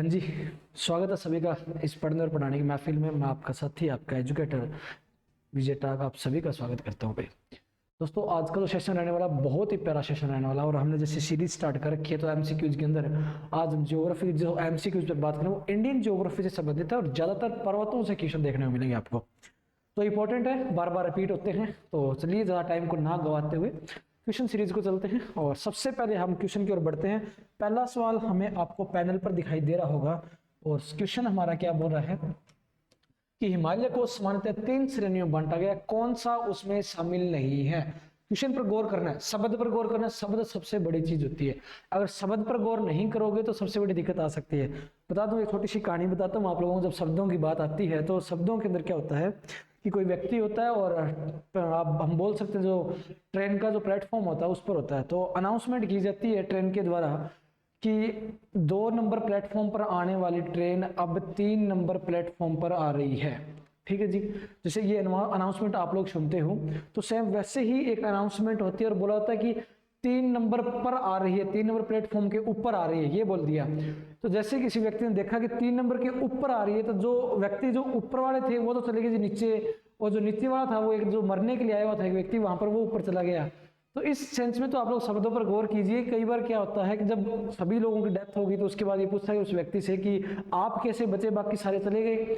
हाँ जी, स्वागत है सभी का इस पढ़ने और पढ़ाने की महफिल में। मैं आपका साथी, आपका एजुकेटर विजय टाक, आप सभी का स्वागत करता हूँ भाई। दोस्तों, आज का जो सेशन रहने वाला बहुत ही प्यारा सेशन रहने वाला, और हमने जैसे सीरीज स्टार्ट कर रखी है तो एमसीक्यूज के अंदर आज हम ज्योग्राफी जो एमसीक्यूज पर बात करें वो इंडियन ज्योग्राफी से संबंधित है, और ज्यादातर पर्वतों से क्वेश्चन देखने को मिलेंगे आपको। तो इंपॉर्टेंट है, बार बार रिपीट होते हैं। तो चलिए ज़्यादा टाइम को ना गवाते हुए क्वेश्चन सीरीज को चलते हैं, और सबसे पहले हम क्वेश्चन की ओर बढ़ते हैं। पहला सवाल हमें आपको पैनल पर दिखाई दे रहा होगा, और क्वेश्चन हमारा क्या बोल रहा है कि हिमालय को सामान्यतः 3 श्रेणियों में बांटा गया, कौन सा उसमें शामिल नहीं है। क्वेश्चन पर गौर करना है, शब्द पर गौर करना है। शब्द सबसे बड़ी चीज होती है, अगर शब्द पर गौर नहीं करोगे तो सबसे बड़ी दिक्कत आ सकती है। बता दूं, एक छोटी सी कहानी बताता हूँ आप लोगों को। जब शब्दों की बात आती है तो शब्दों के अंदर क्या होता है कि कोई व्यक्ति होता है, और आप हम बोल सकते हैं जो ट्रेन का जो प्लेटफॉर्म होता है उस पर होता है, तो अनाउंसमेंट की जाती है ट्रेन के द्वारा कि 2 नंबर प्लेटफॉर्म पर आने वाली ट्रेन अब 3 नंबर प्लेटफॉर्म पर आ रही है। ठीक है जी, जैसे ये अनाउंसमेंट आप लोग सुनते हो तो सेम वैसे ही एक अनाउंसमेंट होती है, और बोला होता है कि 3 नंबर पर आ रही है, 3 नंबर प्लेटफॉर्म के ऊपर आ रही है, ये बोल दिया। तो जैसे किसी व्यक्ति ने देखा कि 3 नंबर के ऊपर आ रही है, तो जो व्यक्ति जो ऊपर वाले थे वो तो चले गए जी नीचे, और जो नीचे वाला था वो एक जो मरने के लिए आया हुआ था एक व्यक्ति, वहां पर वो ऊपर चला गया। तो इस सेंस में तो आप लोग शब्दों पर गौर कीजिए। कई बार क्या होता है कि जब सभी लोगों की डेथ होगी तो उसके बाद ये पूछता है उस व्यक्ति से कि आप कैसे बचे, बाकी सारे चले गए,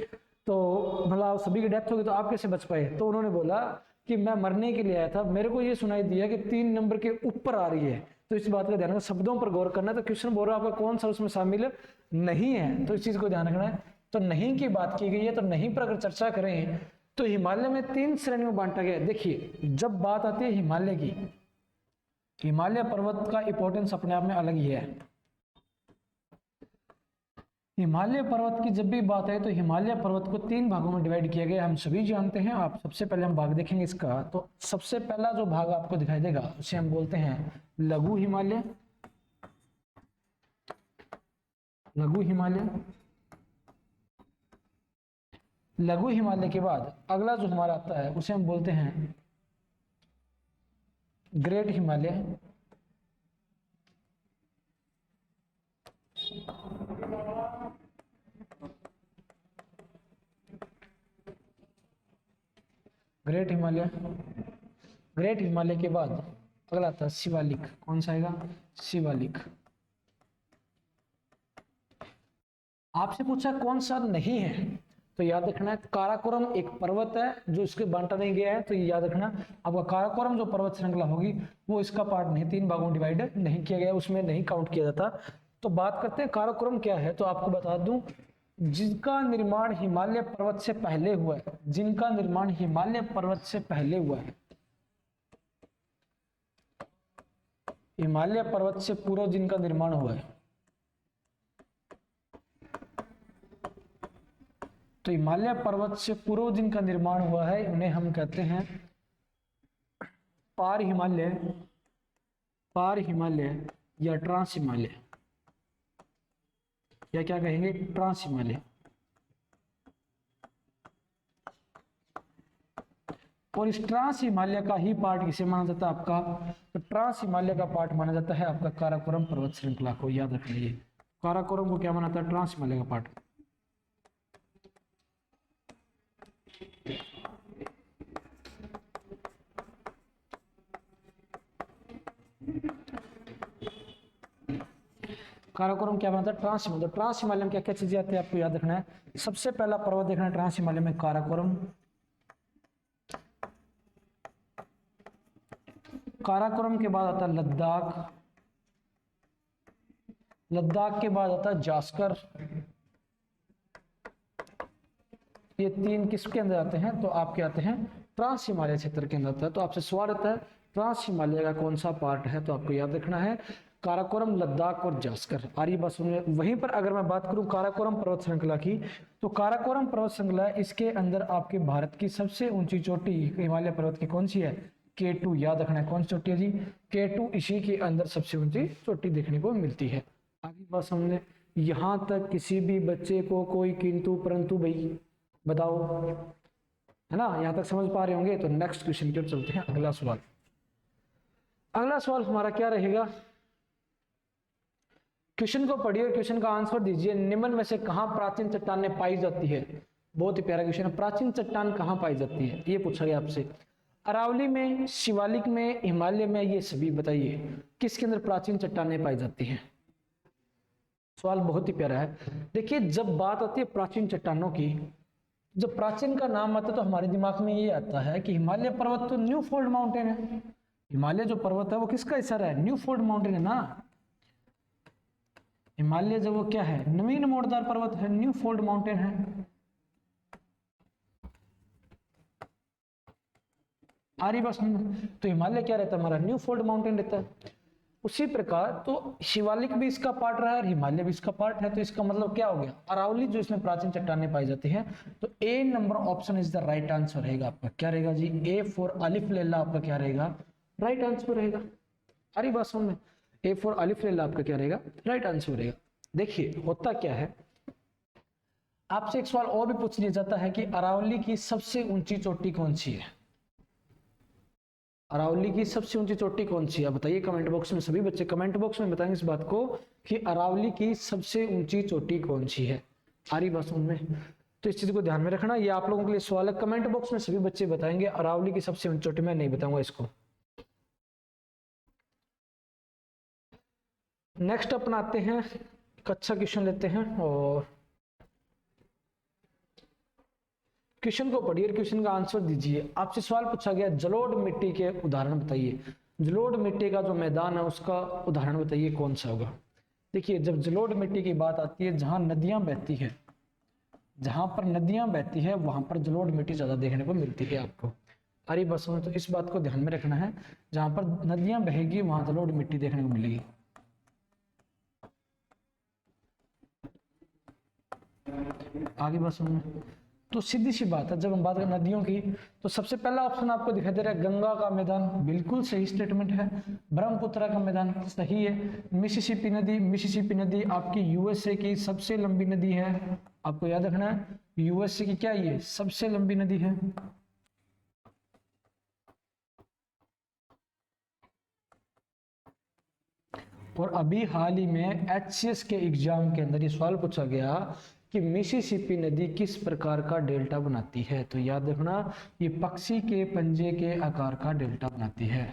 तो मतलब सभी की डेथ होगी तो आप कैसे बच पाए। तो उन्होंने बोला कि मैं मरने के लिए आया था, मेरे को ये सुनाई दिया कि 3 नंबर के ऊपर आ रही है। तो इस बात का ध्यान रखना, शब्दों पर गौर करना है। तो क्वेश्चन बोल रहा है आपका कौन सा उसमें शामिल नहीं है, तो इस चीज को ध्यान रखना है। तो नहीं की बात की गई है, तो नहीं पर अगर चर्चा करें तो हिमालय में 3 श्रेणियों में बांटा गया। देखिए, जब बात आती है हिमालय की, हिमालय पर्वत का इंपॉर्टेंस अपने आप में अलग ही है। हिमालय पर्वत की जब भी बात है तो हिमालय पर्वत को 3 भागों में डिवाइड किया गया, हम सभी जानते हैं। आप सबसे पहले हम भाग देखेंगे इसका, तो सबसे पहला जो भाग आपको दिखाई देगा उसे हम बोलते हैं लघु हिमालय। लघु हिमालय, लघु हिमालय के बाद अगला जो हमारा आता है उसे हम बोलते हैं great Himalaya. Great Himalaya, great Himalaya के बाद अगला आता है शिवालिक। कौन सा आएगा? शिवालिक। आपसे पूछा कौन सा नहीं है, तो याद रखना है काराकोरम एक पर्वत है जो इसके बांटा नहीं गया है, तो ये याद रखना। आपका काराकोरम जो पर्वत श्रृंखला होगी वो इसका पार्ट नहीं, 3 भागों में डिवाइड नहीं किया गया, उसमें नहीं काउंट किया जाता। तो बात करते हैं काराकोरम क्या है। तो आपको बता दूं, जिनका निर्माण हिमालय पर्वत से पहले हुआ है, जिनका निर्माण हिमालय पर्वत से पहले हुआ है, हिमालय पर्वत से पूर्व जिनका निर्माण हुआ है, तो हिमालय पर्वत से पूर्व जिनका निर्माण हुआ है उन्हें हम कहते हैं पार हिमालय, पार हिमालय या ट्रांस हिमालय, या क्या कहेंगे, ट्रांस हिमालय। और इस ट्रांस हिमालय का ही पार्ट किसे माना जाता है आपका, तो ट्रांस हिमालय का पार्ट माना जाता है आपका काराकोरम पर्वत श्रृंखला को। याद रख लीजिए, काराकोरम को क्या माना जाता है, ट्रांस हिमालय का पार्ट। काराकोरम क्या बनाता है, ट्रांस हिमालय। ट्रांस हिमालय में क्या क्या चीजें आती है आपको याद रखना है। सबसे पहला पर्वत देखना है ट्रांस हिमालय में, काराकोरम। काराकोरम के बाद आता है लद्दाख, लद्दाख के बाद आता है जास्कर। ये 3 किसके अंदर आते हैं, तो आपके आते हैं ट्रांस हिमालय क्षेत्र के अंदर आता है। तो आपसे सवाल आता है ट्रांस हिमालय का कौन सा पार्ट है, तो आपको याद रखना है काराकोरम, लद्दाख और जास्कर। आर्य बस वहीं पर अगर मैं बात करूं काराकोरम पर्वत श्रृंखला की, तो काराकोरम पर्वत श्रृंखला इसके अंदर आपके भारत की सबसे ऊंची चोटी हिमालय पर्वत की कौन सी है, K2। याद रखना है कौन सी चोटी है जी, K2 इसी के अंदर सबसे ऊंची चोटी देखने को मिलती है। आगे बात समझे, यहां तक किसी भी बच्चे को कोई किंतु परंतु भाई बताओ, है ना, यहां तक समझ पा रहे होंगे। तो नेक्स्ट क्वेश्चन की ओर चलते हैं। अगला सवाल, अगला सवाल हमारा क्या रहेगा, क्वेश्चन को पढ़िए और क्वेश्चन का आंसर दीजिए। निम्न में से कहाँ प्राचीन चट्टानें पाई जाती है? बहुत ही प्यारा क्वेश्चन है। प्राचीन चट्टान कहाँ पाई जाती है, ये पूछा गया आपसे। अरावली में, शिवालिक में, हिमालय में, ये सभी बताइए किसके अंदर प्राचीन चट्टानें पाई जाती हैं। सवाल बहुत ही प्यारा है। देखिए, जब बात आती है प्राचीन चट्टानों की, जब प्राचीन का नाम आता है तो हमारे दिमाग में ये आता है कि हिमालय पर्वत तो न्यू फोल्ड माउंटेन है। हिमालय जो पर्वत है वो किसका हिस्सा है? न्यू फोल्ड माउंटेन है ना। हिमालय जो वो क्या है? नवीन मोड़दार पर्वत है, न्यू फोल्ड माउंटेन है। आ रही बात समझ? तो हिमालय क्या रहता है हमारा? न्यू फोल्ड माउंटेन रहता है। उसी प्रकार तो शिवालिक भी इसका पार्ट रहा है और हिमालय भी इसका पार्ट है। तो इसका मतलब क्या हो गया? अरावली जो इसमें प्राचीन चट्टानें पाई जाती हैं। तो A number option is the right answer रहेगा आपका। क्या रहेगा जी? ए फॉर अलिफ लेला आपका क्या रहेगा? राइट आंसर रहेगा। अरे बात समझ में? ए फॉर अलिफ लेला आपका क्या रहेगा? राइट आंसर रहेगा। देखिए होता क्या है, आपसे एक सवाल और भी पूछ लिया जाता है कि अरावली की सबसे ऊंची चोटी कौन सी है? अरावली की सबसे ऊंची चोटी कौन सी है? बताइए कमेंट बॉक्स में। सभी बच्चे कमेंट बॉक्स में बताएंगे इस बात को कि अरावली की सबसे ऊंची चोटी कौन सी है। आ रही बात समझ में? तो इस चीज को ध्यान में रखना, ये आप लोगों के लिए सवाल है। कमेंट बॉक्स में सभी बच्चे बताएंगे अरावली की सबसे ऊंची चोटी। मैं नहीं बताऊंगा इसको। नेक्स्ट अपनाते हैं, अच्छा क्वेश्चन लेते हैं और क्वेश्चन को पढ़िए, क्वेश्चन का आंसर दीजिए। आपसे सवाल पूछा गया जलोढ़ मिट्टी के उदाहरण बताइए। जलोढ़ मिट्टी का जो मैदान है उसका उदाहरण बताइए कौन सा होगा। देखिए, जब जलोढ़ मिट्टी की बात आती है, जहां नदियां बहती है, जहां पर नदियां बहती है वहां पर जलोढ़ मिट्टी ज्यादा देखने को मिलती है आपको। अरे बस में तो इस बात को ध्यान में रखना है, जहां पर नदियां बहेगी वहां जलोढ़ मिट्टी देखने को मिलेगी। आगे बस में तो सीधी सी बात है, जब हम बात करें नदियों की तो सबसे पहला ऑप्शन आपको दिखाई दे रहा है गंगा का मैदान, बिल्कुल सही स्टेटमेंट है। ब्रह्मपुत्र का मैदान सही है। मिसिसिपी नदी, मिसिसिपी नदी आपकी यूएसए की सबसे लंबी नदी है। आपको याद रखना है यूएसए की क्या ये सबसे लंबी नदी है। और अभी हाल ही में एचसीएस के एग्जाम के अंदर ये सवाल पूछा गया कि मिसिसिपी नदी किस प्रकार का डेल्टा बनाती है। तो याद रखना ये पक्षी के पंजे के आकार का डेल्टा बनाती है।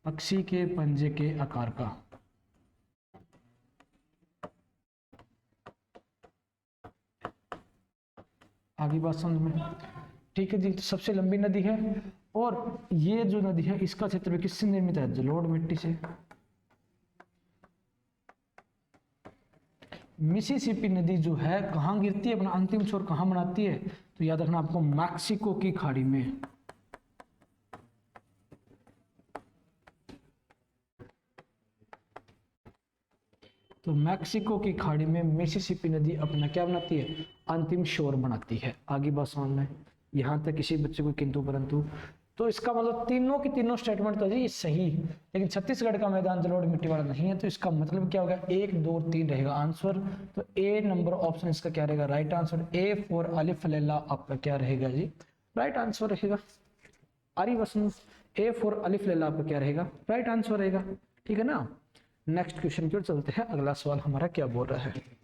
पक्षी के पंजे के आकार का। आगे बात समझ में? ठीक है जी। तो सबसे लंबी नदी है और ये जो नदी है इसका क्षेत्र में किससे निर्मित है? जलोढ़ मिट्टी से। मिसिसिपी नदी जो है कहाँ गिरती है? अपना अंतिम छोर कहाँ बनाती है? तो याद रखना आपको मैक्सिको की खाड़ी में। तो मैक्सिको की खाड़ी में मिसिसिपी नदी अपना क्या बनाती है? अंतिम शोर बनाती है। आगे बात समझ में? यहाँ तक किसी बच्चे को किंतु परंतु? तो इसका मतलब तीनों की तीनों स्टेटमेंट तो जी सही, लेकिन छत्तीसगढ़ का मैदान जलोढ़ मिट्टी वाला नहीं है। तो इसका मतलब क्या होगा? 1 2 3 रहेगा आंसर। तो ए नंबर ऑप्शन इसका क्या रहेगा? Right answer. ए फॉर अलिफ लैला आपका क्या रहेगा जी? राइट आंसर रहेगा। आरी वसन ए फॉर अलिफ लैला आपका क्या रहेगा? राइट आंसर रहेगा। ठीक है ना। नेक्स्ट क्वेश्चन की ओर चलते हैं। अगला सवाल हमारा क्या बोल रहा है?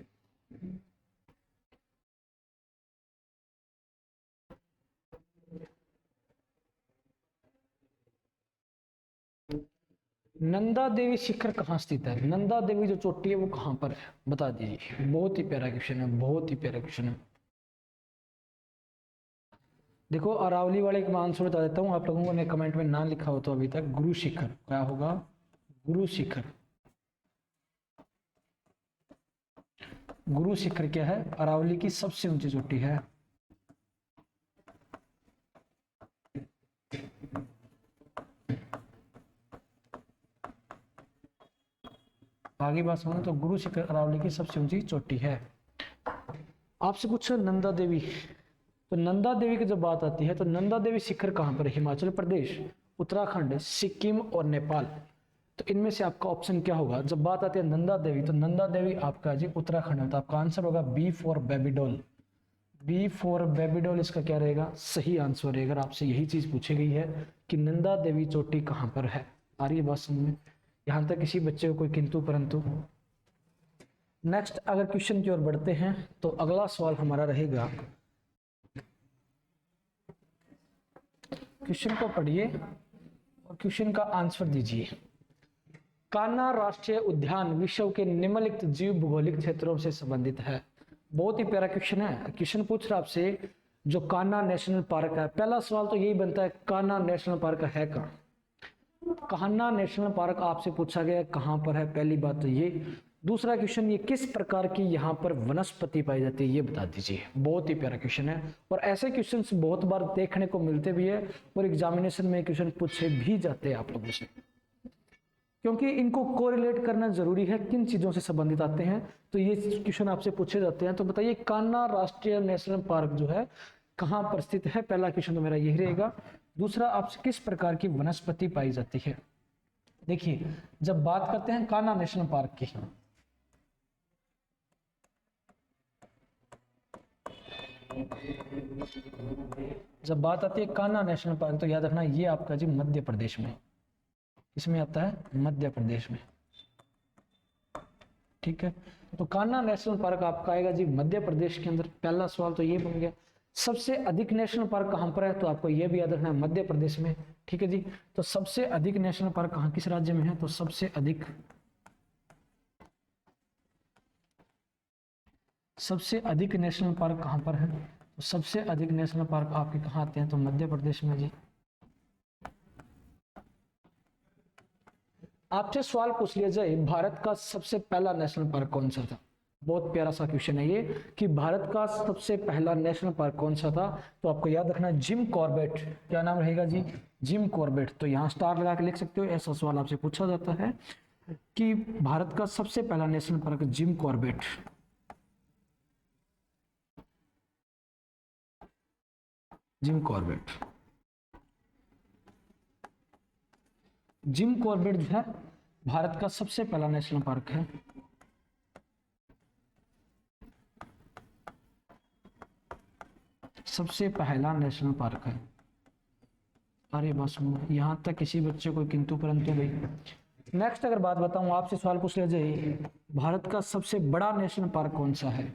नंदा देवी शिखर कहाँ स्थित है? नंदा देवी जो चोटी है वो कहाँ पर है? बता दीजिए। बहुत ही प्यारा क्वेश्चन है, बहुत ही प्यारा क्वेश्चन है। देखो अरावली वाले का आंसर बता देता हूँ आप लोगों ने कमेंट में ना लिखा हो तो अभी तक। गुरु शिखर क्या होगा? गुरु शिखर। गुरु शिखर क्या है? अरावली की सबसे ऊंची चोटी है। आगे बात समझो तो गुरु शिखर अरावली की सबसे ऊंची चोटी है। आपसे कुछ नंदा देवी, तो नंदा देवी की जब बात आती है तो नंदा देवी शिखर कहाँ पर है? हिमाचल प्रदेश, उत्तराखंड, सिक्किम और नेपाल। तो इनमें से आपका ऑप्शन क्या होगा? जब बात आती है नंदा देवी तो नंदा देवी आपका जी उत्तराखंड में। तो आपका आंसर होगा बी फॉर बेबीडोल। बी फॉर बेबीडोल इसका क्या रहेगा? सही आंसर रहेगा। अगर आपसे यही चीज पूछी गई है कि नंदा देवी चोटी कहाँ पर है। आ रही है बात समझ में? यहाँ तक किसी बच्चे को कोई किंतु परंतु? नेक्स्ट अगर क्वेश्चन की ओर बढ़ते हैं तो अगला सवाल हमारा रहेगा, क्वेश्चन को पढ़िए और क्वेश्चन का आंसर दीजिए। कान्हा राष्ट्रीय उद्यान विश्व के निम्नलिखित जीव भौगोलिक क्षेत्रों से संबंधित है। बहुत ही प्यारा क्वेश्चन है। क्वेश्चन पूछ रहा आपसे जो कान्हा नेशनल पार्क है, पहला सवाल तो यही बनता है कान्हा नेशनल पार्क है कहाँ? कान्हा नेशनल पार्क आपसे पूछा गया कहाँ पर है, पहली बात तो ये। दूसरा क्वेश्चन, ये किस प्रकार की यहाँ पर वनस्पति पाई जाती है ये बता दीजिए। बहुत ही प्यारा क्वेश्चन है और ऐसे क्वेश्चंस बहुत बार देखने को मिलते भी है और एग्जामिनेशन में क्वेश्चन पूछे भी जाते हैं आप लोगों से, क्योंकि इनको कोरिलेट करना जरूरी है, किन चीजों से संबंधित आते हैं। तो ये क्वेश्चन आपसे पूछे जाते हैं। तो बताइए कान्हा राष्ट्रीय नेशनल पार्क जो है कहाँ पर स्थित है? पहला क्वेश्चन तो मेरा यही रहेगा। दूसरा, आपसे किस प्रकार की वनस्पति पाई जाती है? देखिए, जब बात करते हैं कान्हा नेशनल पार्क की, जब बात आती है कान्हा नेशनल पार्क, तो याद रखना ये आपका जी मध्य प्रदेश में, इसमें आता है मध्य प्रदेश में। ठीक है, तो कान्हा नेशनल पार्क आपका आएगा जी मध्य प्रदेश के अंदर। पहला सवाल तो ये बन गया। सबसे अधिक नेशनल पार्क कहां पर है? तो आपको ये भी याद रखना है मध्य प्रदेश में। ठीक है जी, तो सबसे अधिक नेशनल पार्क कहां, किस राज्य में है? तो सबसे अधिक नेशनल पार्क कहां पर है? तो सबसे अधिक नेशनल पार्क आपके कहां आते हैं? तो मध्य प्रदेश में जी। आपसे सवाल पूछ लिया जाए भारत का सबसे पहला नेशनल पार्क कौन सा था? बहुत प्यारा सा क्वेश्चन है ये कि भारत का सबसे पहला नेशनल पार्क कौन सा था? तो आपको याद रखना जिम कॉर्बेट। क्या नाम रहेगा जी? Jim Corbett. तो यहाँ स्टार लगा के लिख सकते हो, ऐसा सवाल आपसे पूछा जाता है कि भारत का सबसे पहला national park Jim Corbett. Jim Corbett, Jim Corbett जो है भारत का सबसे पहला नेशनल पार्क है। सबसे पहला नेशनल पार्क है। अरे बस यहां तक किसी बच्चे को किंतु परंतु गई। नेक्स्ट अगर बात बताऊं, आपसे सवाल पूछ लिया जाए भारत का सबसे बड़ा नेशनल पार्क कौन सा है?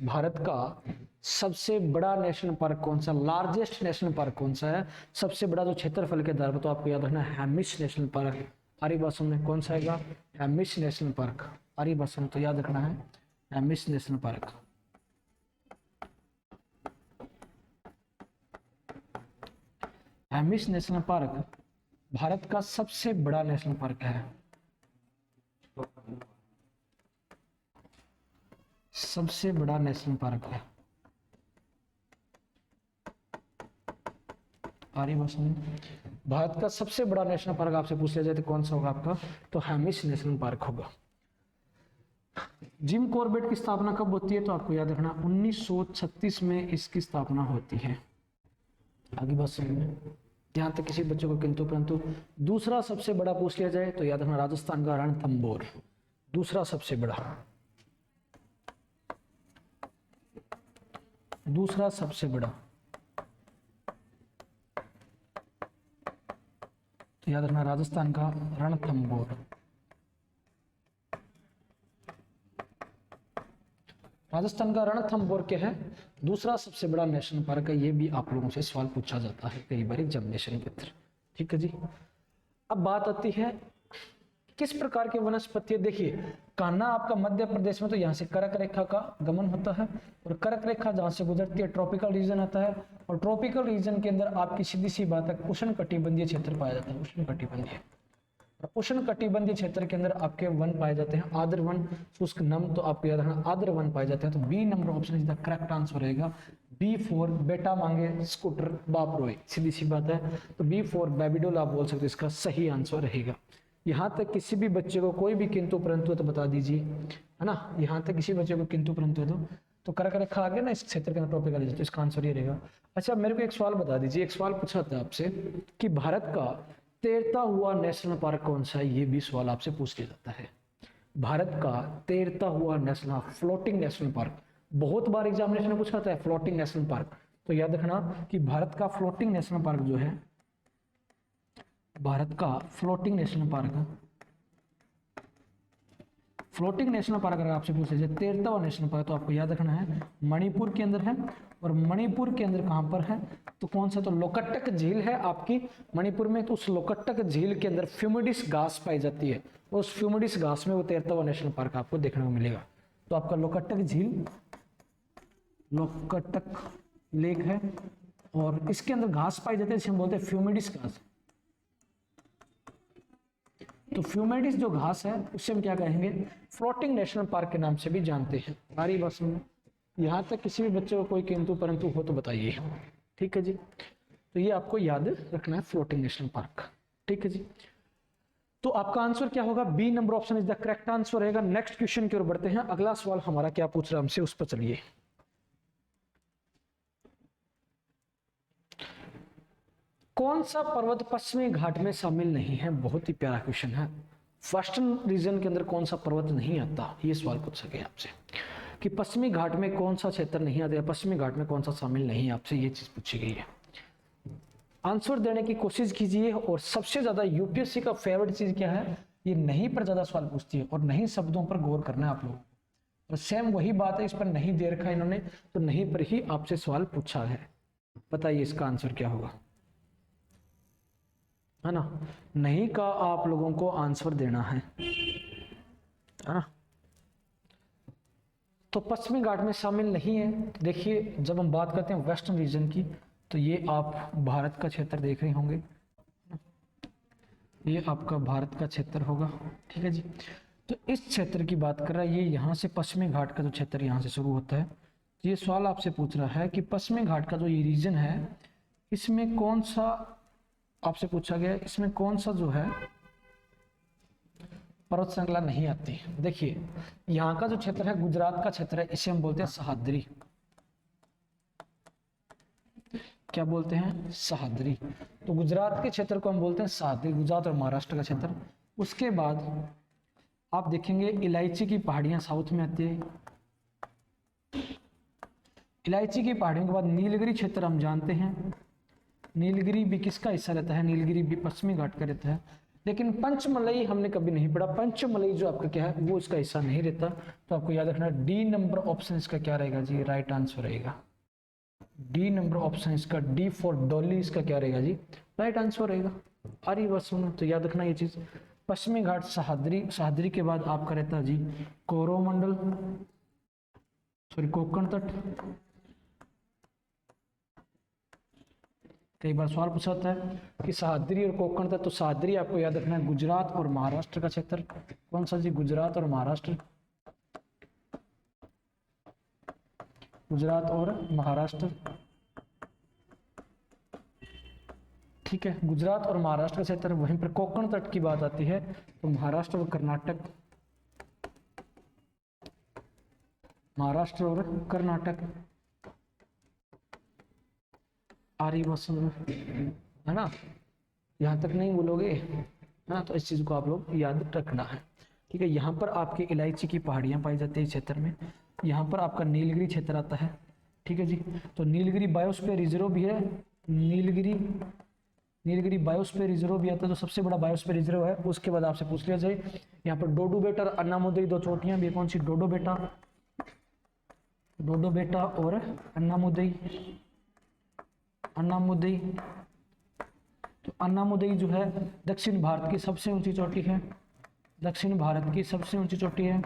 भारत का सबसे बड़ा नेशनल पार्क कौन सा, लार्जेस्ट नेशनल पार्क कौन सा है? सबसे बड़ा जो क्षेत्रफल के आधार पर, तो आपको याद रखना है हेमिस नेशनल पार्क। आरिबासम में कौन सा आएगा? Hemis national park. आरिबासम तो याद रखना है Hemis national park. Hemis national park Bharat का सबसे बड़ा नेशनल पार्क है। सबसे बड़ा नेशनल पार्क है भारत का सबसे बड़ा नेशनल पार्क आपसे पूछ लिया जाए तो कौन सा होगा आपका? तो हेमिस नेशनल पार्क होगा। जिम कॉर्बेट की स्थापना कब होती है? तो आपको याद रखना 1936 में इसकी स्थापना होती है। आगे बात समझ, यहाँ तक किसी बच्चों को किंतु परंतु। दूसरा सबसे बड़ा पूछ लिया जाए तो याद रखना राजस्थान का रणथंभौर, दूसरा सबसे बड़ा, दूसरा सबसे बड़ा। तो याद रखना राजस्थान का रणथंभौर। राजस्थान का रणथंभौर क्या है? दूसरा सबसे बड़ा नेशनल पार्क है। ये भी आप लोगों से सवाल पूछा जाता है कई बार एग्जामिनेशन के अंदर। ठीक है जी, अब बात आती है किस प्रकार के वनस्पति। देखिए कान्हा आपका मध्य प्रदेश में, तो यहाँ से कर्क रेखा का गमन होता है और कर्क रेखा जहाँ से गुजरती है ट्रॉपिकल रीजन आता है और ट्रॉपिकल रीजन के अंदर आपकी सीधी सी बात है उष्ण कटिबंधीय क्षेत्र पाया जाता है। उष्ण कटिबंधीय, उष्ण कटिबंधीय क्षेत्र के अंदर आपके वन पाए जाते हैं, आर्द्र वन, शुष्क नम। तो आपको याद रखना आर्द्र वन पाए जाते हैं। तो B number option is the correct answer रहेगा। B4 बेटा मांगे स्कूटर बाप रोए, सीधी सी बात है। तो B4 बेबीडोल आप बोल सकते हो, इसका सही आंसर रहेगा। यहाँ तक किसी भी बच्चे को कोई भी किंतु परंतु तो बता दीजिए, है ना। यहाँ तक किसी बच्चे को किंतु परंतु तो कर्क रेखा आ गया ना इस क्षेत्र के अंदर ट्रॉपिकल, तो इसका आंसर ये रहेगा। अच्छा मेरे को एक सवाल बता दीजिए, एक सवाल पूछा था आपसे कि भारत का तैरता हुआ नेशनल पार्क कौन सा है? ये भी सवाल आपसे पूछ लिया जाता है। भारत का तैरता हुआ नेशनल, फ्लोटिंग नेशनल पार्क, बहुत बार एग्जामिनेशन में पूछा जाता है फ्लोटिंग नेशनल पार्क। तो याद रखना कि भारत का फ्लोटिंग नेशनल पार्क जो है, भारत का floating national park floating national park अगर आपसे पूछे जाए 13वां नेशनल पार्क, तो आपको याद रखना है मणिपुर के अंदर है। और मणिपुर के अंदर कहां पर है, तो कौन सा, तो लोकटक झील है आपकी मणिपुर में। तो उस लोकटक झील के अंदर फ्यूमिडिस घास पाई जाती है, उस फ्यूमिडिस घास में वो 13वां नेशनल पार्क आपको देखने को मिलेगा। तो आपका लोकटक झील, लोकटक लेक है, और इसके अंदर घास पाई जाती है जिसे हम बोलते हैं फ्यूमिडिस घास। तो फ्यूमिडिस जो घास है उसे हम क्या कहेंगे, फ्लोटिंग नेशनल पार्क के नाम से भी जानते हैं। सारी बात सुनो, यहाँ तक किसी भी बच्चे को कोई किंतु परंतु हो तो बताइए, ठीक है जी। तो ये आपको याद रखना है फ्लोटिंग नेशनल पार्क, ठीक है जी। तो आपका आंसर क्या होगा, B number option is the correct answer रहेगा। नेक्स्ट क्वेश्चन की ओर बढ़ते हैं। अगला सवाल हमारा क्या पूछ रहा है हमसे, उस पर चलिए। कौन सा पर्वत पश्चिमी घाट में शामिल नहीं है, बहुत ही प्यारा क्वेश्चन है। वेस्टर्न रीजन के अंदर कौन सा पर्वत नहीं आता, ये सवाल पूछ सके आपसे कि पश्चिमी घाट में कौन सा क्षेत्र नहीं आता, पश्चिमी घाट में कौन सा शामिल नहीं है, आपसे ये चीज पूछी गई है। आंसर देने की कोशिश कीजिए। और सबसे ज्यादा यूपीएससी का फेवरेट चीज क्या है, ये नहीं पर ज्यादा सवाल पूछती है और नहीं शब्दों पर गौर करना है आप लोगों को। और सेम वही बात है, इस पर नहीं दे रखा इन्होंने, तो नहीं पर ही आपसे सवाल पूछा है। बताइए इसका आंसर क्या होगा, है ना। नहीं का आप लोगों को आंसर देना है ना। तो पश्चिमी घाट में शामिल नहीं है। देखिए जब हम बात करते हैं वेस्टर्न रीजन की, तो ये आप भारत का क्षेत्र देख रहे होंगे, ये आपका भारत का क्षेत्र होगा, ठीक है जी। तो इस क्षेत्र की बात कर रहा है, ये यहाँ से पश्चिमी घाट का जो क्षेत्र यहाँ से शुरू होता है। तो ये सवाल आपसे पूछ रहा है कि पश्चिमी घाट का जो ये रीजन है, इसमें कौन सा, आपसे पूछा गया इसमें कौन सा जो है पर्वत श्रृंखला नहीं आती। देखिए यहाँ का जो क्षेत्र है गुजरात का क्षेत्र है, इसे हम बोलते हैं सह्याद्री। क्या बोलते हैं, सह्याद्री। तो गुजरात के क्षेत्र को हम बोलते हैं सह्याद्री, गुजरात और महाराष्ट्र का क्षेत्र। उसके बाद आप देखेंगे इलायची की पहाड़ियां साउथ में आती है। इलायची की पहाड़ियों के बाद नीलगिरी क्षेत्र हम जानते हैं, नीलगिरी भी किसका हिस्सा रहता है, नीलगिरी भी पश्चिमी घाट का रहता है। लेकिन पंचमलई हमने कभी नहीं पढ़ा, पंचमलई जो आपका क्या है वो इसका हिस्सा नहीं रहता। तो आपको याद रखना डी नंबर ऑप्शन इसका क्या रहेगा जी, राइट आंसर रहेगा। डी नंबर ऑप्शन इसका, डी फॉर डॉली, इसका क्या रहेगा जी, राइट आंसर रहेगा। अरे बस सुनो, तो याद रखना ये चीज। पश्चिमी घाट सह्याद्री, सह्याद्री के बाद आपका रहता है जी कोरोमंडल, सॉरी कोंकण तट। कई बार सवाल पूछा जाता है कि सह्याद्री और कोंकण तट, तो सह्याद्री आपको याद रखना है गुजरात और महाराष्ट्र का क्षेत्र। कौन सा जी, गुजरात और महाराष्ट्र, गुजरात और महाराष्ट्र, ठीक है। गुजरात और महाराष्ट्र का क्षेत्र। वहीं पर कोंकण तट की बात आती है तो महाराष्ट्र और कर्नाटक, महाराष्ट्र और कर्नाटक, आरी वसन, है ना। यहां तक नहीं बोलोगे, है ना, तो इस चीज को आप लोग याद रखना है, ठीक है। यहाँ पर आपकी इलायची की पहाड़ियां पाई जाती है क्षेत्र में। यहाँ पर आपका नीलगिरी क्षेत्र आता है, ठीक है जी। तो नीलगिरी बायोस्फीयर रिजर्व भी है, नीलगिरी बायोस्फीयर रिजर्व भी आता है, तो सबसे बड़ा बायोस्फीयर रिजर्व है। उसके बाद आपसे पूछ लिया जाए यहाँ पर डोडो बेटा और अन्नामुदई दो चोटियां भी है। कौन सी, डोडो बेटा, डोडो बेटा और अन्नामुदई, अन्नामुदई। तो अन्नामुदई जो है दक्षिण भारत की सबसे ऊंची चोटी है, दक्षिण भारत की सबसे ऊंची चोटी है।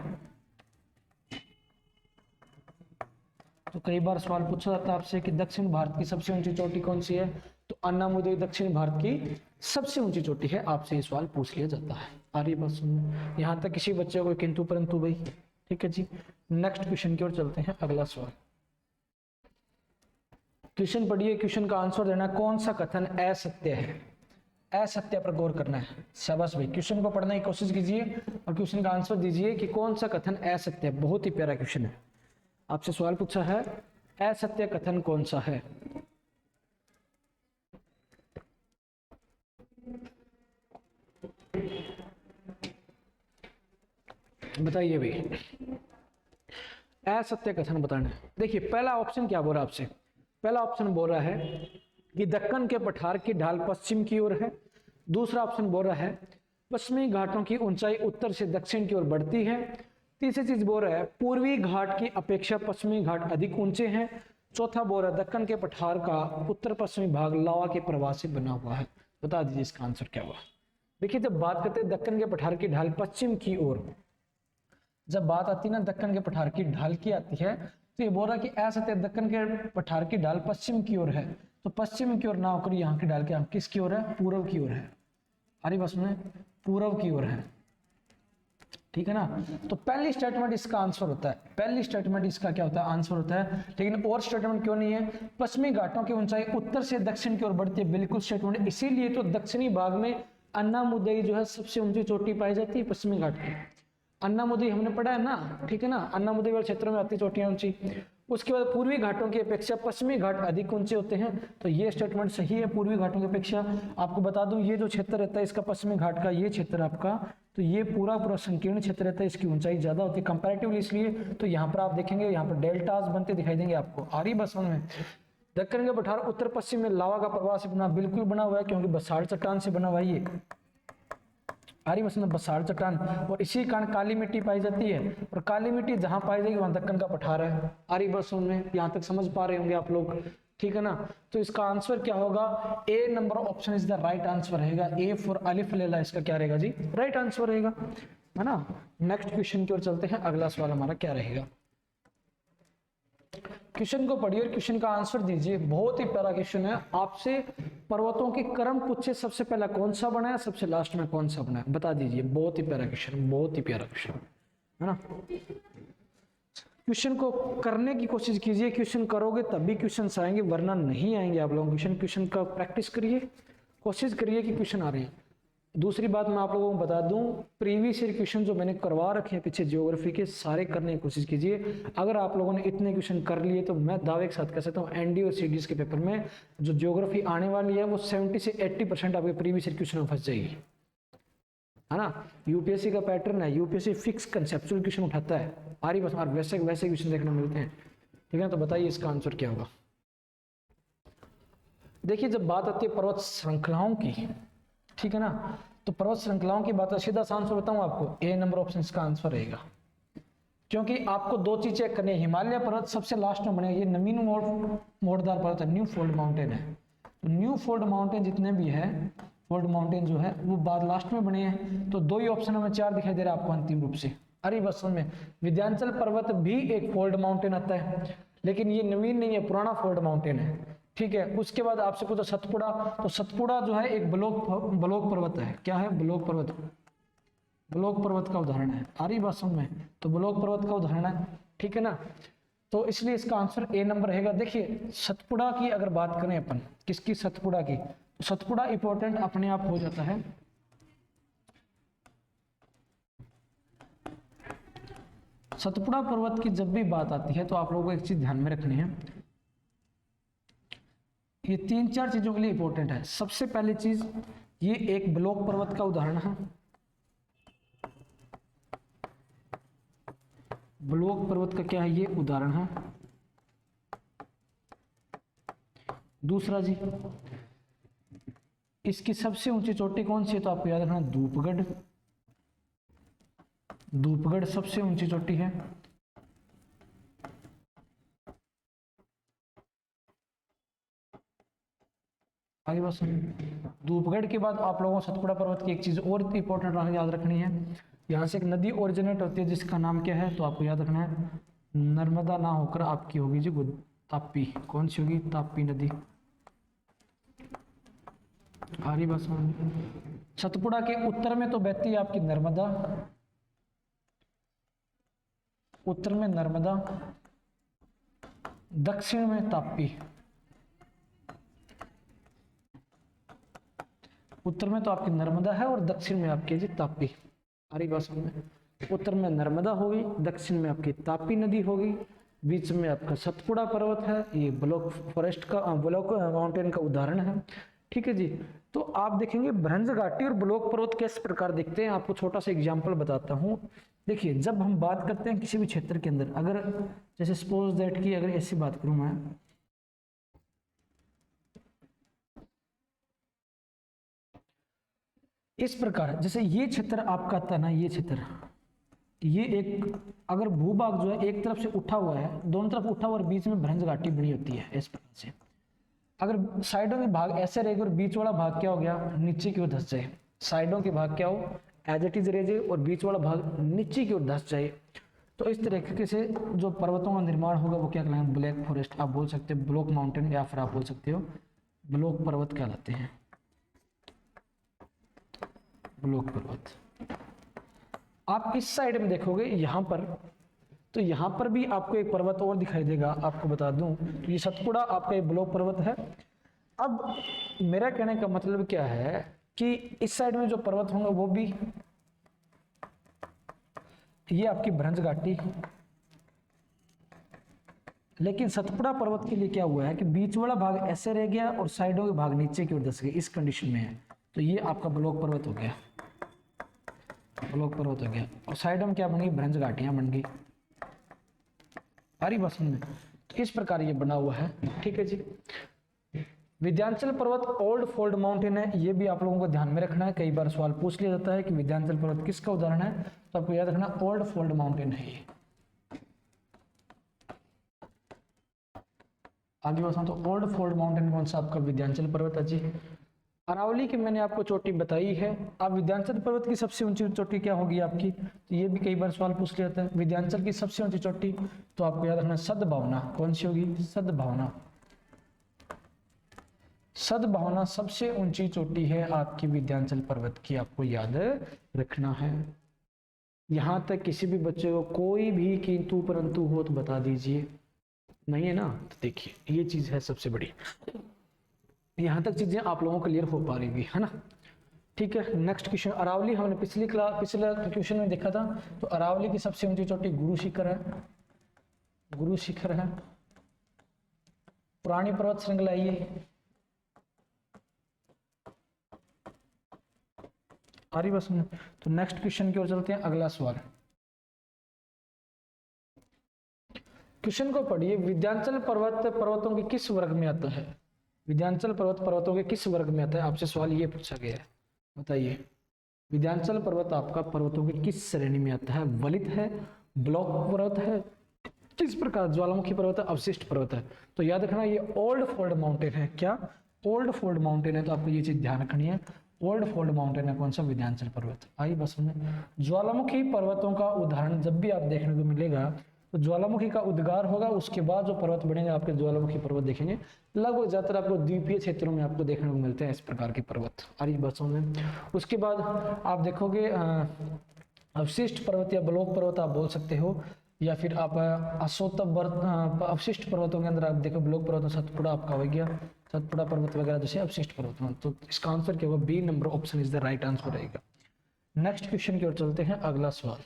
तो कई बार सवाल पूछा जाता है आपसे कि दक्षिण भारत की सबसे ऊंची चोटी कौन सी है, तो अन्नामुदई दक्षिण भारत की सबसे ऊंची चोटी है। आपसे ये सवाल पूछ लिया जाता है। आगे बात सुनो, यहाँ तक किसी बच्चे को किंतु परंतु भाई, ठीक है जी। नेक्स्ट क्वेश्चन की ओर चलते हैं। अगला सवाल, क्वेश्चन पढ़िए, क्वेश्चन का आंसर देना। कौन सा कथन असत्य है, असत्य पर गौर करना है। शाबाश भाई, क्वेश्चन को पढ़ने की कोशिश कीजिए और क्वेश्चन का आंसर दीजिए कि कौन सा कथन असत्य है। बहुत ही प्यारा क्वेश्चन है। आपसे सवाल पूछा है असत्य कथन कौन सा है। बताइए भाई, असत्य कथन बताना है। देखिए पहला ऑप्शन क्या बोल रहा है आपसे, पहला ऑप्शन बोल रहा है कि दक्कन के पठार की ढाल पश्चिम की ओर है। दूसरा ऑप्शन बोल रहा है पश्चिमी घाटों की ऊंचाई उत्तर से दक्षिण की ओर बढ़ती है। तीसरी चीज बोल रहा है पूर्वी घाट की अपेक्षा पश्चिमी घाट अधिक ऊंचे हैं। चौथा बोल रहा है दक्कन के पठार का उत्तर पश्चिमी भाग लावा के प्रवाह से बना हुआ है। बता दीजिए इसका आंसर क्या हुआ। देखिए जब बात करते हैं दक्कन के पठार की ढाल पश्चिम की ओर, जब बात आती है ना दक्कन के पठार की ढाल की आती है, तो ये बोल रहा है कि ऐसा दक्कन के पठार की ढाल पश्चिम की ओर है, तो पश्चिम की ओर ना होकर यहाँ की ढाल के किसकी ओर है, पूर्व की ओर है। अरे बस में पूर्व की ओर है, ठीक है ना। तो पहली स्टेटमेंट इसका आंसर होता है, पहली स्टेटमेंट इसका क्या होता है, आंसर होता है। लेकिन और स्टेटमेंट क्यों नहीं है, पश्चिमी घाटों की ऊंचाई उत्तर से दक्षिण की ओर बढ़ती है, बिल्कुल स्टेटमेंट। इसीलिए तो दक्षिणी भाग में अन्नामुदई जो है सबसे ऊंची चोटी पाई जाती है पश्चिमी घाट की। अन्नामुदई हमने पढ़ा है ना, ठीक है ना, अन्नामुदई वाले क्षेत्रों में आती चोटियां ऊंची। उसके बाद पूर्वी घाटों की अपेक्षा पश्चिमी घाट अधिक ऊंचे होते हैं, तो ये स्टेटमेंट सही है, पूर्वी घाटों की अपेक्षा। आपको बता दूं ये जो क्षेत्र रहता है इसका पश्चिमी घाट का, ये क्षेत्र आपका, तो ये पूरा पूरा संकीर्ण क्षेत्र रहता है, इसकी ऊंचाई ज्यादा होती है कंपैरेटिवली, इसलिए तो यहाँ पर आप देखेंगे यहाँ पर डेल्टास बनते दिखाई देंगे आपको। आ रही बस समझ में। दक्कन का पठार उत्तर पश्चिम में लावा का प्रवाह से बना, बिल्कुल बना हुआ है क्योंकि बसाड़ चट्टान से बना हुआ है ये, आरी मसलन बसाड़ चट्टान, और इसी कारण काली मिट्टी पाई जाती है, और काली मिट्टी जहां पाई जाएगी वहां दक्कन का पठार है। आरी बसों में यहां तक समझ पा रहे होंगे आप लोग, ठीक है ना। तो इसका आंसर क्या होगा, A number option is the right answer रहेगा। ए फॉर अलिफ लेला इसका क्या रहेगा जी, राइट आंसर रहेगा, है ना। नेक्स्ट क्वेश्चन की ओर चलते हैं, अगला सवाल हमारा क्या रहेगा। क्वेश्चन को पढ़िए और क्वेश्चन का आंसर दीजिए। बहुत ही प्यारा क्वेश्चन है, आपसे पर्वतों के क्रम पूछे, सबसे पहला कौन सा बना है, सबसे लास्ट में कौन सा बना है, बता दीजिए। बहुत ही प्यारा क्वेश्चन, बहुत ही प्यारा क्वेश्चन है ना। क्वेश्चन को करने की कोशिश कीजिए, क्वेश्चन करोगे तभी क्वेश्चन आएंगे, वरना नहीं आएंगे आप लोग। क्वेश्चन का प्रैक्टिस करिए, कोशिश करिए कि क्वेश्चन आ रहे हैं। दूसरी बात मैं आप लोगों को बता दूं, प्रीवियस ईयर क्वेश्चन जो मैंने करवा रखे हैं पीछे ज्योग्राफी के, सारे करने की कोशिश कीजिए। अगर आप लोगों ने इतने क्वेश्चन कर लिए तो मैं दावे के साथ कह सकता हूँ एनडी और सीडीएस के पेपर में जो ज्योग्राफी आने वाली है वो 70 से 80% आपके प्रीवियस ईयर क्वेश्चन में फंस जाएगी, है ना। यूपीएससी का पैटर्न है, यूपीएससी फिक्स कंसेप्चुअल क्वेश्चन उठाता है, आरी बस और वैसे वैसे क्वेश्चन देखने मिलते हैं, ठीक है। तो बताइए इसका आंसर क्या होगा। देखिए जब बात आती है पर्वत श्रृंखलाओं की, ठीक है ना, तो पर्वत श्रृंखलाओं की बात है, सीधा सा आंसर बताऊं आपको, ए नंबर ऑप्शन इसका आंसर रहेगा। क्योंकि आपको दो चीज चेक करनी है, हिमालय पर्वत सबसे लास्ट में बनेगा, ये नवीन मोड़दार पर्वत है, न्यू फोल्ड माउंटेन है। तो न्यू फोल्ड माउंटेन जितने भी है, फोल्ड माउंटेन जो है वो बाद लास्ट में बने हैं, तो दो ही ऑप्शन में 4 दिखाई दे रहा है आपको अंतिम रूप से। अरे बस में विंध्याचल पर्वत भी एक फोल्ड माउंटेन आता है, लेकिन ये नवीन नहीं है, पुराना फोल्ड माउंटेन है, ठीक है। उसके बाद आपसे पूछा सतपुड़ा, तो सतपुड़ा जो है एक ब्लॉक पर्वत है, क्या है, ब्लॉक पर्वत, ब्लॉक पर्वत का उदाहरण है। आ रही बात समझ में, तो ब्लॉक पर्वत का उदाहरण है, ठीक है ना। तो इसलिए इसका आंसर ए नंबर रहेगा। देखिए सतपुड़ा की अगर बात करें अपन, किसकी, सतपुड़ा की, तो सतपुड़ा इंपॉर्टेंट अपने आप हो जाता है। सतपुड़ा पर्वत की जब भी बात आती है तो आप लोगों को एक चीज ध्यान में रखनी है, ये 3-4 चीजों के लिए इंपॉर्टेंट है। सबसे पहली चीज, ये एक ब्लॉक पर्वत का उदाहरण है, ब्लॉक पर्वत का क्या है, ये उदाहरण है। दूसरा जी, इसकी सबसे ऊंची चोटी कौन सी है, तो आपको याद रखना धूपगढ़, धूपगढ़ सबसे ऊंची चोटी है। आगे बस, धूपगढ़ के बाद आप लोगों को सतपुड़ा पर्वत की एक चीज और इंपॉर्टेंट याद रखनी है, यहाँ से एक नदी ओरिजिनेट होती है जिसका नाम क्या है, तो आपको याद रखना है नर्मदा ना होकर आपकी होगी जी तापी, कौन सी होगी, तापी नदी। आरी बस, सतपुड़ा के उत्तर में तो बहती है आपकी नर्मदा, उत्तर में नर्मदा, दक्षिण में तापी। उत्तर में तो आपकी नर्मदा है और दक्षिण में आपकी जी तापी। अरे बात में उत्तर में नर्मदा होगी, दक्षिण में आपकी तापी नदी होगी, बीच में आपका सतपुड़ा पर्वत है, ये ब्लॉक फॉरेस्ट का ब्लॉक माउंटेन का उदाहरण है, ठीक है जी। तो आप देखेंगे भ्रंज घाटी और ब्लॉक पर्वत किस प्रकार दिखते हैं, आपको छोटा सा एग्जांपल बताता हूँ। देखिए जब हम बात करते हैं किसी भी क्षेत्र के अंदर, अगर जैसे सपोज दैट की अगर ऐसी बात करूं मैं, इस प्रकार जैसे ये क्षेत्र आपका आता है ना, ये क्षेत्र, ये एक अगर भूभाग जो है एक तरफ से उठा हुआ है, दोनों तरफ उठा हुआ और बीच में भ्रंश घाटी बनी होती है इस प्रकार से। अगर साइडों के भाग ऐसे रहेगा और बीच वाला भाग क्या हो गया, नीचे की ओर धंस जाए, साइडों के भाग क्या हो, एज इट इज रह जाए और बीच वाला भाग नीचे की ओर धंस जाए, तो इस तरीके से जो पर्वतों का निर्माण होगा वो क्या कहलाएंगे, ब्लैक फॉरेस्ट आप बोल सकते हो, ब्लॉक माउंटेन, या फिर आप बोल सकते हो ब्लॉक पर्वत कहलाते हैं, ब्लॉक पर्वत। आप इस साइड में देखोगे यहाँ पर, तो यहाँ पर भी आपको एक पर्वत और दिखाई देगा, आपको बता दूं तो ये सतपुड़ा आपका एक ब्लॉक पर्वत है। अब मेरा कहने का मतलब क्या है कि इस साइड में जो पर्वत होंगे वो भी, ये आपकी भ्रंश घाटी, लेकिन सतपुड़ा पर्वत के लिए क्या हुआ है कि बीच वाला भाग ऐसे रह गया और साइडों के भाग नीचे की ओर धंस गए, इस कंडीशन में है, तो ये आपका ब्लॉक पर्वत हो गया, ब्लॉक पर्वत हो गया, और साइडों में क्या बन गई, भ्रंश घाटियां बन गई। आ रही बात समझ में? तो इस प्रकार ये बना हुआ है, ठीक है जी। विंध्याचल पर्वत ओल्ड फोल्ड माउंटेन है, ये भी आप लोगों को ध्यान में रखना है, कई बार सवाल पूछ लिया जाता है कि विंध्याचल पर्वत किसका उदाहरण है, तो आपको याद रखना ओल्ड फोल्ड माउंटेन है ये। आगे बताऊं तो ओल्ड फोल्ड माउंटेन कौन सा, आपका विंध्याचल पर्वत है जी। अरावली की मैंने आपको चोटी बताई है। अब विंध्याचल पर्वत की सबसे ऊंची चोटी क्या होगी आपकी, तो ये भी कई बार सवाल पूछ लिया जाता है, विंध्याचल की सबसे ऊंची चोटी, तो आपको याद रखना सद्भावना, कौन सी होगी, सद्भावना। सद्भावना सबसे ऊंची चोटी है आपकी विंध्याचल पर्वत की, आपको याद रखना है। यहां तक किसी भी बच्चे को कोई भी किंतु परंतु हो तो बता दीजिए, नहीं है ना, तो देखिए ये चीज है सबसे बड़ी, यहां तक चीजें आप लोगों को क्लियर हो पा रही है ना। ठीक है, नेक्स्ट क्वेश्चन, अरावली हमने पिछले क्वेश्चन में देखा था, तो अरावली की सबसे ऊंची चोटी गुरु शिखर है, गुरु शिखर है। पुरानी पर्वत श्रृंखला ये आ रही बस में। तो नेक्स्ट क्वेश्चन की ओर चलते हैं, अगला सवाल, क्वेश्चन को पढ़िए, विंध्याचल पर्वत पर्वतों के किस वर्ग में आता है, विंध्याचल पर्वत पर्वतों के किस वर्ग में आता है, आपसे सवाल ये पूछा गया है, बताइए विंध्याचल पर्वत आपका पर्वतों के किस श्रेणी में आता है, वलित है, ब्लॉक पर्वत है, किस प्रकार, ज्वालामुखी पर्वत है, अवशिष्ट पर्वत है। तो याद रखना ये ओल्ड फोल्ड माउंटेन है, क्या ओल्ड फोल्ड माउंटेन है, तो आपको ये चीज ध्यान रखनी है, ओल्ड फोल्ड माउंटेन है कौन सा, विंध्याचल पर्वत। आई बस में, ज्वालामुखी पर्वतों का उदाहरण जब भी आप देखने को मिलेगा तो ज्वालामुखी का उद्गार होगा, उसके बाद जो पर्वत बनेंगे आपके ज्वालामुखी पर्वत देखेंगे, लगभग ज्यादातर आपको द्वीपीय क्षेत्रों में आपको देखने को मिलते हैं इस प्रकार के पर्वत। आ रही बसों में, उसके बाद आप देखोगे अवशिष्ट पर्वत या ब्लॉक पर्वत आप बोल सकते हो, या फिर आप अवशिष्ट पर्वतों के अंदर आप देखो ब्लॉक पर्वत, सतपुड़ा आपका हो गया, सतपुड़ा पर्वत वगैरह जैसे अवशिष्ट पर्वत में, तो इसका आंसर क्या होगा, B number option is the right answer रहेगा। नेक्स्ट क्वेश्चन की ओर चलते हैं, अगला सवाल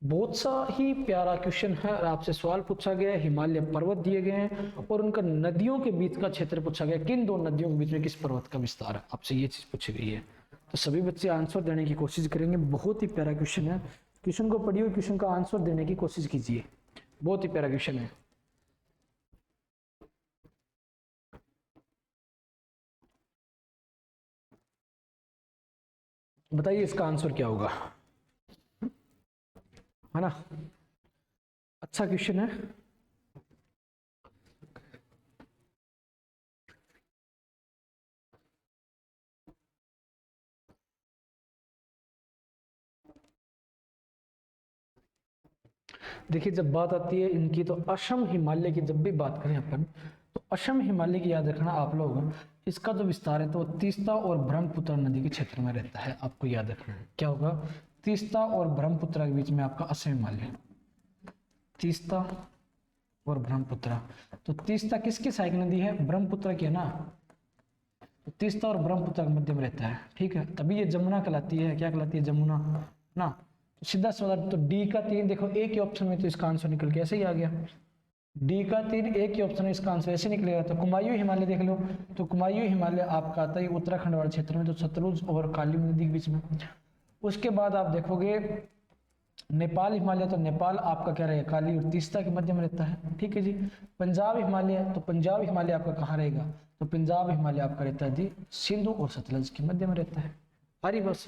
बहुत सा ही प्यारा क्वेश्चन है, आपसे सवाल पूछा गया है, हिमालय पर्वत दिए गए हैं और उनका नदियों के बीच का क्षेत्र पूछा गया, किन दो नदियों के बीच में किस पर्वत का विस्तार है, आपसे ये चीज पूछी गई है। तो सभी बच्चे आंसर देने की कोशिश करेंगे, बहुत ही प्यारा क्वेश्चन है, क्वेश्चन को पढ़िए, क्वेश्चन का आंसर देने की कोशिश कीजिए, बहुत ही प्यारा क्वेश्चन है। बताइए इसका आंसर क्या होगा, है ना, अच्छा क्वेश्चन है। देखिए जब बात आती है इनकी, तो असम हिमालय की जब भी बात करें अपन, तो असम हिमालय की याद रखना आप लोग, इसका जो विस्तार है तो तीस्ता और ब्रह्मपुत्र नदी के क्षेत्र में रहता है, आपको याद रखना है क्या होगा, तीस्ता और ब्रह्मपुत्र के बीच में आपका असम हिमालय, तीस्ता और ब्रह्मपुत्र। तो तीस्ता किसकी सहायक नदी है, ब्रह्मपुत्र की है ना, तो तीस्ता और ब्रह्मपुत्र के मध्य में रहता है, ठीक है, तभी ये जमुना कहलाती है, क्या कहलाती है, जमुना ना। तो सीधा सवाल, तो डी का 3 देखो एक ही ऑप्शन में, तो इसका आंसर निकल के ऐसे ही आ गया, डी का 3 एक ही ऑप्शन है, इसका आंसर ऐसे निकलेगा। तो कुमायूं हिमालय देख लो, तो कुमायूं हिमालय आपका आता है उत्तराखंड वाले क्षेत्र में, तो सतलुज और काली नदी के बीच में। उसके बाद आप देखोगे नेपाल हिमालय, तो नेपाल आपका क्या रहेगा, काली और तीस्ता के मध्य में रहता है, ठीक है जी। पंजाब हिमालय, तो पंजाब हिमालय आपका कहाँ रहेगा, तो पंजाब हिमालय आपका रहता है जी सिंधु और सतलज के मध्य में रहता है, हरी बस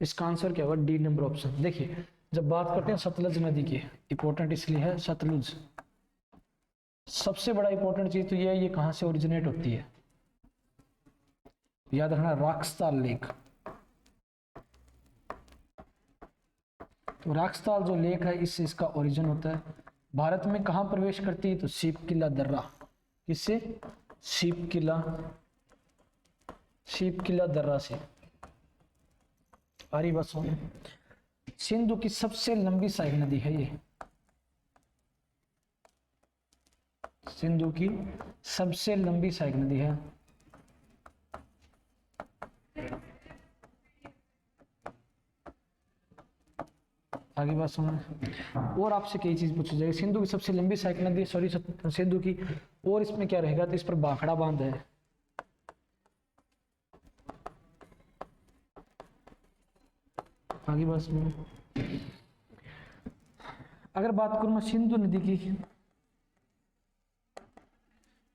इसका आंसर क्या होगा, डी नंबर ऑप्शन। देखिए जब बात करते हैं सतलज नदी की, इंपॉर्टेंट इसलिए है सतलुज, सबसे बड़ा इंपॉर्टेंट चीज तो ये है, ये कहां से ओरिजिनेट होती है, याद रखना राक्सताल लेक। तो राक्सताल जो लेक है इससे इसका ओरिजिन होता है। भारत में कहां प्रवेश करती है, तो सीप किला दर्रा, किससे, सीप किला दर्रा से। आरी बस सिंधु की सबसे लंबी सहायक नदी है ये, सिंधु की सबसे लंबी सहायक नदी है। आगे बात सुनो, और आपसे कई चीज पूछी जाएगी। सिंधु की सबसे लंबी सहायक नदी, सॉरी सिंधु की, और इसमें क्या रहेगा, तो इस पर भाखड़ा बांध है। आगे बात सुनो, अगर बात करूं मैं सिंधु नदी की,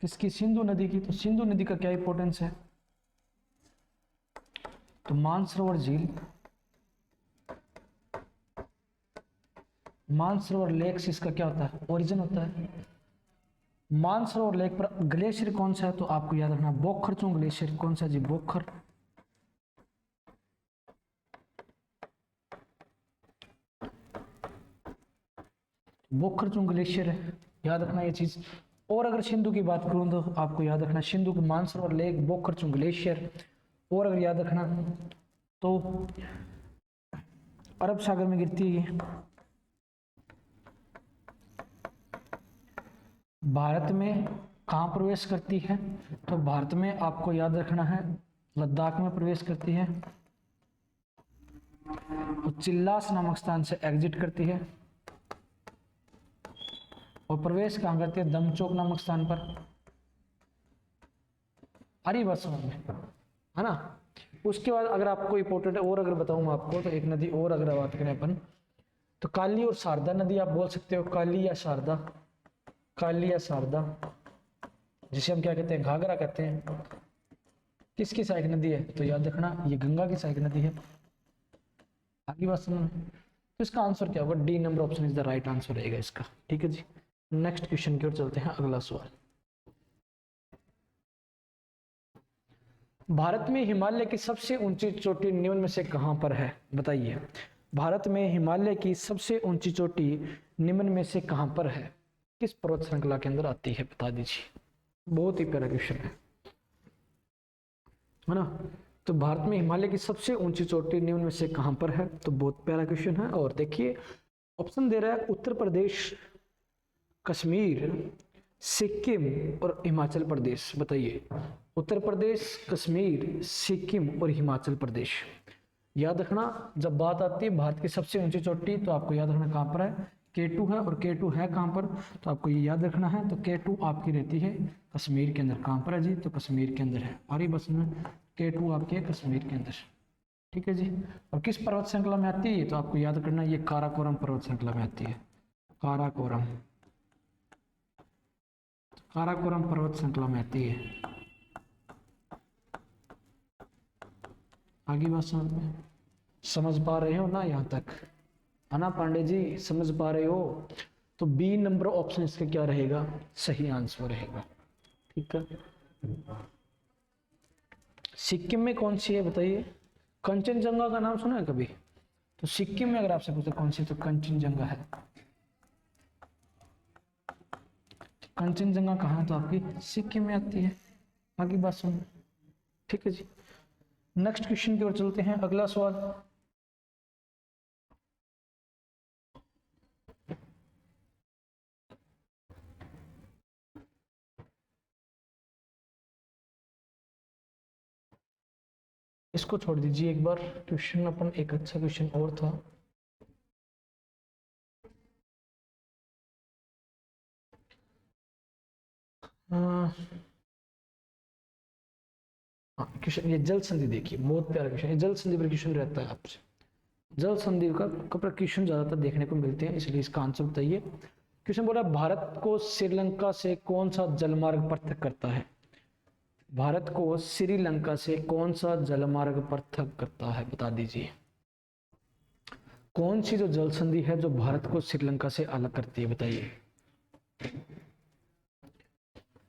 किसकी, सिंधु नदी की, तो सिंधु नदी का क्या इंपॉर्टेंस है, तो मानसरोवर झील, मानसरोवर लेक से इसका क्या होता है, ओरिजिन होता है। मानसरोवर लेक पर ग्लेशियर कौन सा है, तो आपको याद रखना बोखरचुंग ग्लेशियर, कौन सा जी, बोखरचुंग ग्लेशियर है, याद रखना ये चीज। और अगर सिंधु की बात करूं तो आपको याद रखना सिंधु की मानसरोवर लेक, बोखरचुंग ग्लेशियर। और अगर याद रखना तो अरब सागर में गिरती है ये, भारत में कहाँ प्रवेश करती है, तो भारत में आपको याद रखना है लद्दाख में प्रवेश करती है, और चिल्लास नामक स्थान से एग्जिट करती है, और प्रवेश कहाँ करती है, दमचोक नामक स्थान पर। अरे बस में है ना। उसके बाद अगर आपको इंपॉर्टेंट है और अगर बताऊं आपको, तो एक नदी और अगर बात करें अपन, तो काली और शारदा नदी आप बोल सकते हो, काली या शारदा, काली या शारदा, जिसे हम क्या कहते हैं, घाघरा कहते हैं। किसकी सहायक नदी है, तो याद रखना ये गंगा की सहायक नदी है। आगे बात सुनो, तो इसका आंसर क्या होगा, D number option is the right answer रहेगा इसका। ठीक है जी, नेक्स्ट क्वेश्चन की ओर चलते हैं। अगला सवाल, भारत में हिमालय की सबसे ऊंची चोटी निम्न में से कहां पर है, बताइए। भारत में हिमालय की सबसे ऊंची चोटी निम्न में से कहां पर है, किस पर्वत श्रृंखला के अंदर आती है, बता दीजिए। बहुत ही प्यारा क्वेश्चन है ना। तो भारत में हिमालय की सबसे ऊंची चोटी निम्न में से कहां पर है, तो बहुत प्यारा क्वेश्चन है। और देखिए ऑप्शन दे रहा है उत्तर प्रदेश, कश्मीर, सिक्किम और हिमाचल प्रदेश। बताइए, उत्तर प्रदेश, कश्मीर, सिक्किम और हिमाचल प्रदेश। याद रखना जब बात आती है भारत की सबसे ऊंची चोटी, तो आपको याद रखना कहां पर है, K2 है, और K2 है कहां पर, तो आपको ये याद रखना है। तो K2 आपकी रहती है कश्मीर के अंदर। कहां पर है जी, तो कश्मीर के अंदर है। और ये बस में K2 आपके है कश्मीर के अंदर। ठीक है जी। और किस पर्वत श्रृंखला में आती है, तो आपको याद करना ये काराकोरम पर्वत श्रृंखला में आती है। काराकोरम, काराकोरम पर्वत श्रृंखला में आती है। आगे बात समझ पा रहे हो ना यहाँ तक, है ना पांडे जी, समझ पा रहे हो। तो बी नंबर ऑप्शन इसका क्या रहेगा, सही आंसर रहेगा। ठीक है। सिक्किम में कौन सी है बताइए, कंचनजंगा का नाम सुना है कभी, तो सिक्किम में अगर आपसे पूछे कौन सी, तो कंचनजंगा है। कंचनजंगा कहाँ है, तो आपकी सिक्किम में आती है। आगे बात सुन। ठीक है जी, नेक्स्ट क्वेश्चन की ओर चलते हैं। अगला सवाल, इसको छोड़ दीजिए एक बार, क्वेश्चन अपन एक अच्छा क्वेश्चन और था। क्वेश्चन ये जल संधि, देखिए बहुत प्यारा क्वेश्चन, ये जल संधि पर क्वेश्चन रहता है आपसे। जल संधि का क्वेश्चन ज्यादातर देखने को मिलते हैं, इसलिए इसका आंसर बताइए। क्वेश्चन बोला भारत को श्रीलंका से कौन सा जलमार्ग पृथक करता है, भारत को श्रीलंका से कौन सा जलमार्ग पृथक करता है, बता दीजिए। कौन सी जो जल संधि है जो भारत को श्रीलंका से अलग करती है, बताइए।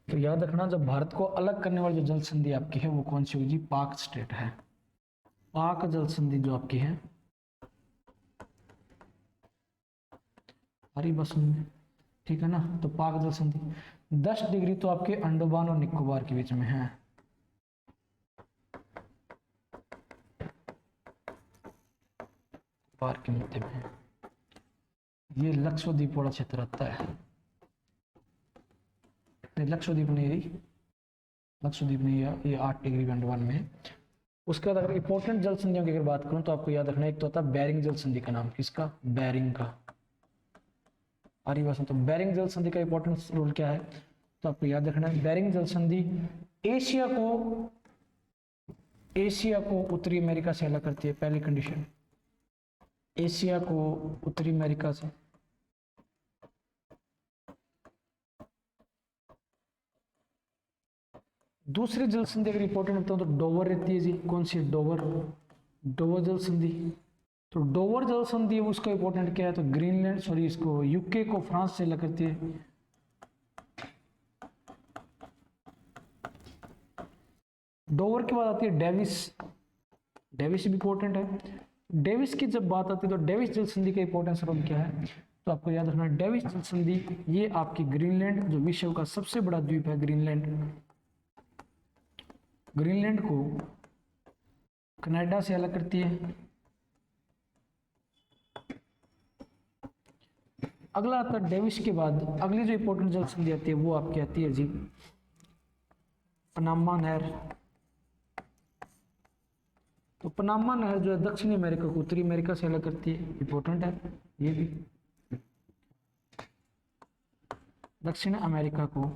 तो याद रखना, जब भारत को अलग करने वाली जो जल संधि आपकी है वो कौन सी होगी, पाक स्टेट है। पाक जल संधि जो आपकी है, हरी बस में, ठीक है ना। तो पाक जल संधि 10 डिग्री तो आपके अंडमान और निकोबार के बीच में है। निकोबार के मध्य में है। ये लक्षद्वीप वाला क्षेत्र आता है। लक्षद्वीप नहीं रही, लक्षद्वीप नहीं है, ये 8 डिग्री अंडमान में है। उसके बाद अगर इंपॉर्टेंट जल संधियों की अगर बात करूं तो आपको याद रखना, एक तो होता है बेरिंग जल संधि का नाम, किसका, बेरिंग का। आरी भाषा, तो बेरिंग जल संधि का इंपॉर्टेंट रोल क्या है, तो आपको याद रखना है बेरिंग जल संधि एशिया को उत्तरी अमेरिका से अलग करती है। पहली कंडीशन, एशिया को उत्तरी अमेरिका से। दूसरी जल संधि अगर इंपॉर्टेंट होता है तो डोवर रहती है जी। कौन सी, डोवर, डोवर जल संधि। तो डोवर जल संधि उसका इंपॉर्टेंट क्या है, तो ग्रीनलैंड, सॉरी इसको यूके को फ्रांस से अलग करती है। डोवर के बाद आती है डेविस, डेविस भी इंपॉर्टेंट है। डेविस की जब बात आती है तो डेविस जल संधि का इंपॉर्टेंस रोल क्या है, तो आपको याद रखना डेविस जल संधि ये आपकी ग्रीनलैंड, जो विश्व का सबसे बड़ा द्वीप है ग्रीनलैंड, ग्रीनलैंड को कनाडा से अलग करती है। अगला आता है डेविस के बाद अगली जो इंपॉर्टेंट जल संधि आती है वो आपकी आती है जी पनामा नहर। तो पनामा नहर जो है दक्षिणी अमेरिका को उत्तरी अमेरिका से अलग करती है, इंपॉर्टेंट है ये भी। दक्षिण अमेरिका को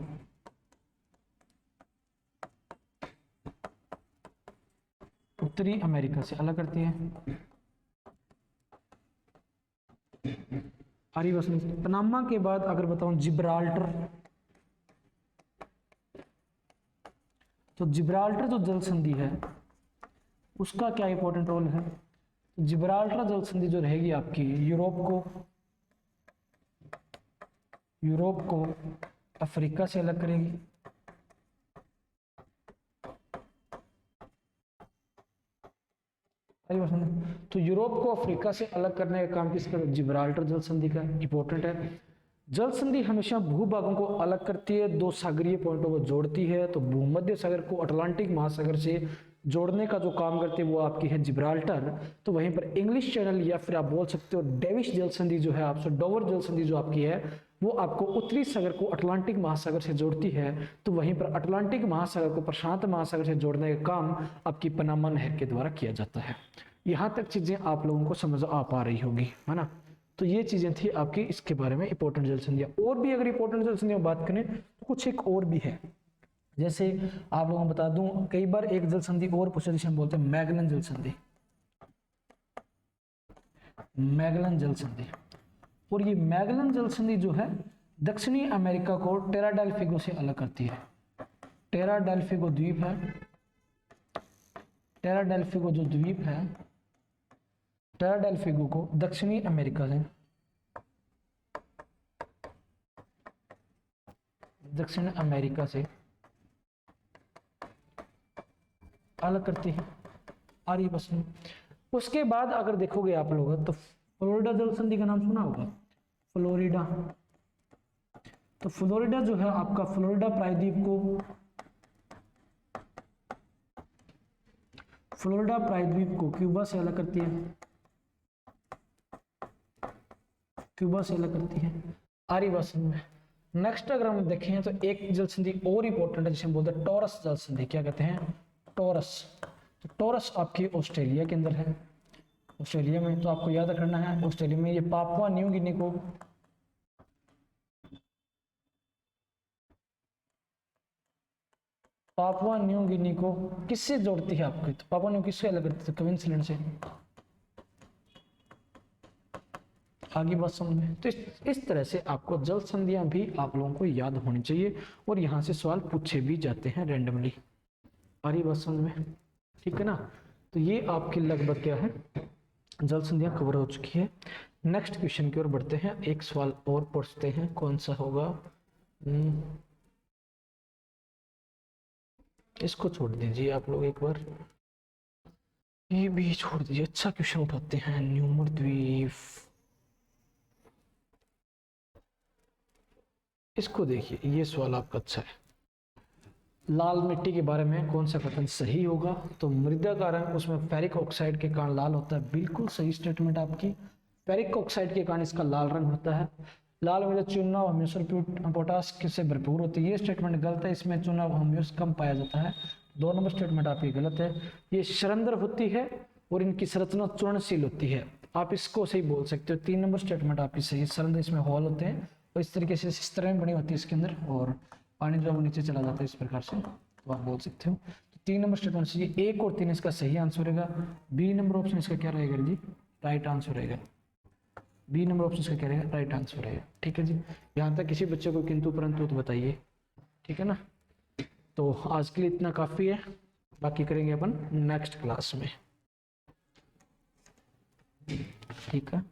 उत्तरी अमेरिका से अलग करती है। आरी वसंत, पनामा के बाद अगर बताऊं जिब्राल्टर, तो जिब्राल्टर जो जल संधि है उसका क्या इंपॉर्टेंट रोल है, तो जिब्राल्टर जल संधि जो रहेगी आपकी यूरोप को अफ्रीका से अलग करेगी। तो यूरोप को अफ्रीका से अलग करने का काम किसका, जिब्राल्टर जल संधि का, इंपॉर्टेंट है। जल संधि हमेशा भूभागों को अलग करती है, दो सागरीय पॉइंटों को जोड़ती है। तो भूमध्य सागर को अटलांटिक महासागर से जोड़ने का जो काम करती है वो आपकी है जिब्राल्टर। तो वहीं पर इंग्लिश चैनल या फिर आप बोल सकते हो डेविस जल संधि जो है आपसे, डोवर जल संधि जो आपकी है वो आपको उत्तरी सागर को अटलांटिक महासागर से जोड़ती है। तो वहीं पर अटलांटिक महासागर को प्रशांत महासागर से जोड़ने का काम आपकी पनामा नहर के द्वारा किया जाता है। यहाँ तक चीजें आप लोगों को समझ आ पा रही होगी, है ना। तो ये चीजें थी आपकी इसके बारे में इंपॉर्टेंट जल संधियां। और भी अगर इंपॉर्टेंट जल संधियों बात करें तो कुछ एक और भी है, जैसे आप लोगों को बता दूं, कई बार एक जल संधि और पूछे जिसे हम बोलते हैं मैगलन जल संधि, मैगलन जल संधि। और ये मैगलन जल संधि जो है दक्षिणी अमेरिका को टेरा डेल फिगो से अलग करती है। टेरा डेल फिगो द्वीप है, टेरा डेल फिगो जो द्वीप है, टेरा डेल फिगो को दक्षिणी अमेरिका से, दक्षिण अमेरिका से अलग करती है। आरी पसंद। उसके बाद अगर देखोगे आप लोग तो फ्लोरिडा जल संधि का नाम सुना होगा, फ्लोरिडा। तो फ्लोरिडा जो है आपका, फ्लोरिडा प्रायद्वीप को, फ्लोरिडा प्रायद्वीप को क्यूबा से अलग करती है, क्यूबा से अलग करती है। आरी भाषा में नेक्स्ट अगर हम देखें तो एक जल संधि और इंपॉर्टेंट है जिसे हम बोलते हैं टॉरस जल संधि। क्या कहते हैं, टॉरस। तो टॉरस आपकी ऑस्ट्रेलिया के अंदर है, ऑस्ट्रेलिया में। तो आपको याद रखना है ऑस्ट्रेलिया में ये पापुआ न्यू गिनी को, पापुआ न्यू गिनी को किससे जोड़ती है आपकी, तो पापुआ न्यू किससे अलग करती है, क्वींसलैंड से। आगे बात समझ में। तो इस तरह से आपको जल संधियां भी आप लोगों को याद होनी चाहिए और यहाँ से सवाल पूछे भी जाते हैं रैंडमली। आ रही बात समझ में? ठीक है ना। तो ये आपकी लगभग क्या है, जल संधियां कवर हो चुकी है। नेक्स्ट क्वेश्चन की ओर बढ़ते हैं, एक सवाल और पूछते हैं, कौन सा होगा? इसको छोड़ दीजिए आप लोग एक बार, ये भी छोड़ दीजिए। अच्छा क्वेश्चन उठाते हैं, न्यूमर द्वीप। इसको देखिए, ये सवाल आपका अच्छा है। लाल मिट्टी के बारे में कौन सा कथन सही होगा? तो मृदा का रंग उसमें फेरिक ऑक्साइड के कारण लाल होता है, बिल्कुल सही स्टेटमेंट आपकी। फेरिक ऑक्साइड के कारण इसका लाल रंग होता है। लाल मृदा चूना हमेशा पोटास से भरपूर होती है, ये स्टेटमेंट गलत है, इसमें चूना हमेशा कम पाया जाता है। 2 नंबर स्टेटमेंट आपकी गलत है। ये शरंध्र होती है और इनकी संरचना चूर्णशील होती है, आप इसको सही बोल सकते हो। 3 नंबर स्टेटमेंट आपकी सही है, शरंध्र इसमें हॉल होते हैं और इस तरीके से इस तरह में बनी होती है इसके अंदर, और पानी जो नीचे चला जाता है इस प्रकार से, तो आप बोल सकते हो। तो 3 नंबर स्टेटमेंट से 1 और 3 इसका सही आंसर रहेगा। बी नंबर ऑप्शन इसका क्या रहेगा जी? राइट आंसर रहेगा। बी नंबर ऑप्शन इसका क्या रहेगा? राइट आंसर रहेगा। ठीक है जी, यहाँ तक किसी बच्चे को किंतु परंतु तो बताइए, ठीक है ना। तो आज के लिए इतना काफी है, बाकी करेंगे अपन नेक्स्ट क्लास में, ठीक है।